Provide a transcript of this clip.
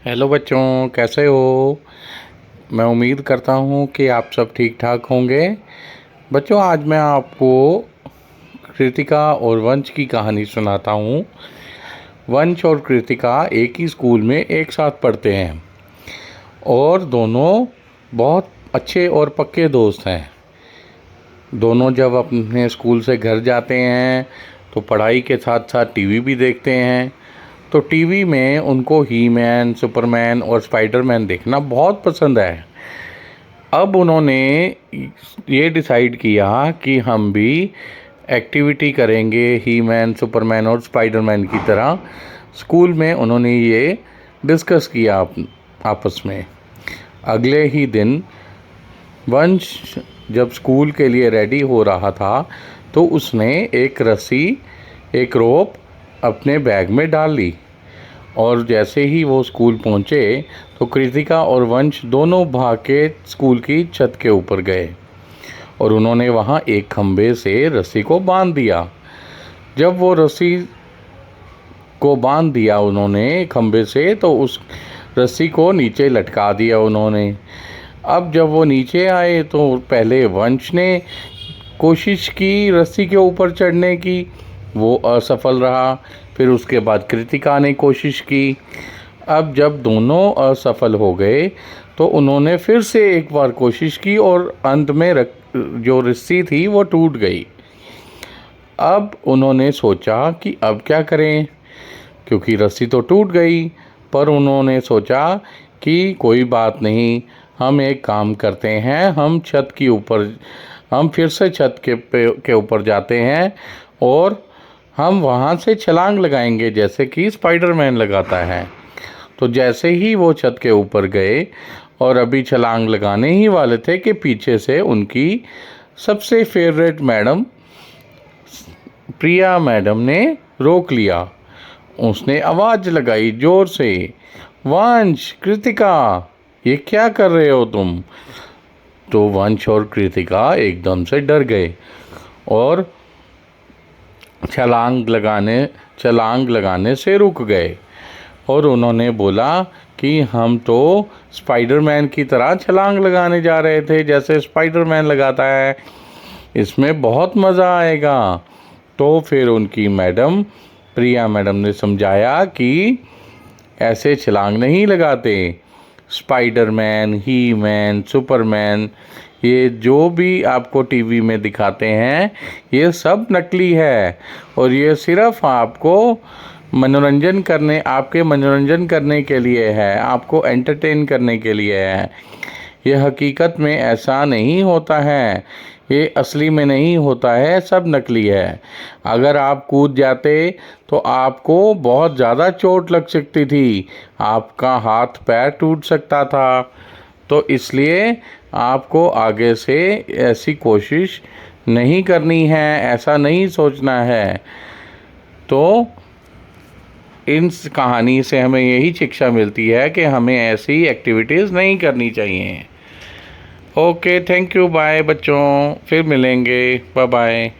Hello बच्चों, कैसे हो। मैं उम्मीद करता हूँ कि आप सब ठीक ठाक होंगे। बच्चों, आज मैं आपको कृतिका और वंश की कहानी सुनाता हूँ। वंश और कृतिका एक ही स्कूल में एक साथ पढ़ते हैं और दोनों बहुत अच्छे और पक्के दोस्त हैं। दोनों जब अपने स्कूल से घर जाते हैं तो पढ़ाई के साथ साथ टीवी भी देखते हैं। तो टीवी में उनको ही मैन, सुपरमैन और स्पाइडरमैन देखना बहुत पसंद है। अब उन्होंने ये डिसाइड किया कि हम भी एक्टिविटी करेंगे ही मैन, सुपरमैन और स्पाइडरमैन की तरह। स्कूल में उन्होंने ये डिस्कस किया आपस में। अगले ही दिन वंश जब स्कूल के लिए रेडी हो रहा था तो उसने एक रस्सी, एक रोप अपने बैग में डाल ली और जैसे ही वो स्कूल पहुँचे तो कृतिका और वंश दोनों भाग के स्कूल की छत के ऊपर गए और उन्होंने वहाँ एक खंभे से रस्सी को बांध दिया। जब वो रस्सी को बांध दिया उन्होंने खंभे से तो उस रस्सी को नीचे लटका दिया उन्होंने। अब जब वो नीचे आए तो पहले वंश ने कोशिश की रस्सी के ऊपर चढ़ने की, वो असफल रहा। फिर उसके बाद कृतिका ने कोशिश की। अब जब दोनों असफल हो गए तो उन्होंने फिर से एक बार कोशिश की और अंत में जो रस्सी थी वो टूट गई। अब उन्होंने सोचा कि अब क्या करें, क्योंकि रस्सी तो टूट गई। पर उन्होंने सोचा कि कोई बात नहीं, हम एक काम करते हैं, हम फिर से छत के ऊपर जाते हैं और हम वहाँ से छलांग लगाएंगे जैसे कि स्पाइडरमैन लगाता है। तो जैसे ही वो छत के ऊपर गए और अभी छलांग लगाने ही वाले थे कि पीछे से उनकी सबसे फेवरेट मैडम प्रिया मैडम ने रोक लिया। उसने आवाज़ लगाई ज़ोर से, वंश, कृतिका, ये क्या कर रहे हो तुम। तो वंश और कृतिका एकदम से डर गए और छलांग लगाने से रुक गए और उन्होंने बोला कि हम तो स्पाइडरमैन की तरह छलांग लगाने जा रहे थे जैसे स्पाइडरमैन लगाता है, इसमें बहुत मज़ा आएगा। तो फिर उनकी मैडम प्रिया मैडम ने समझाया कि ऐसे छलांग नहीं लगाते। स्पाइडरमैन, ही मैन, सुपरमैन, ये जो भी आपको टीवी में दिखाते हैं ये सब नकली है और ये सिर्फ आपके मनोरंजन करने के लिए है, आपको एंटरटेन करने के लिए है। ये हकीकत में ऐसा नहीं होता है, ये असली में नहीं होता है, सब नकली है। अगर आप कूद जाते तो आपको बहुत ज़्यादा चोट लग सकती थी, आपका हाथ पैर टूट सकता था। तो इसलिए आपको आगे से ऐसी कोशिश नहीं करनी है, ऐसा नहीं सोचना है। तो इन कहानी से हमें यही शिक्षा मिलती है कि हमें ऐसी एक्टिविटीज़ नहीं करनी चाहिए। ओके, थैंक यू, बाय बच्चों, फिर मिलेंगे, बाय बाय।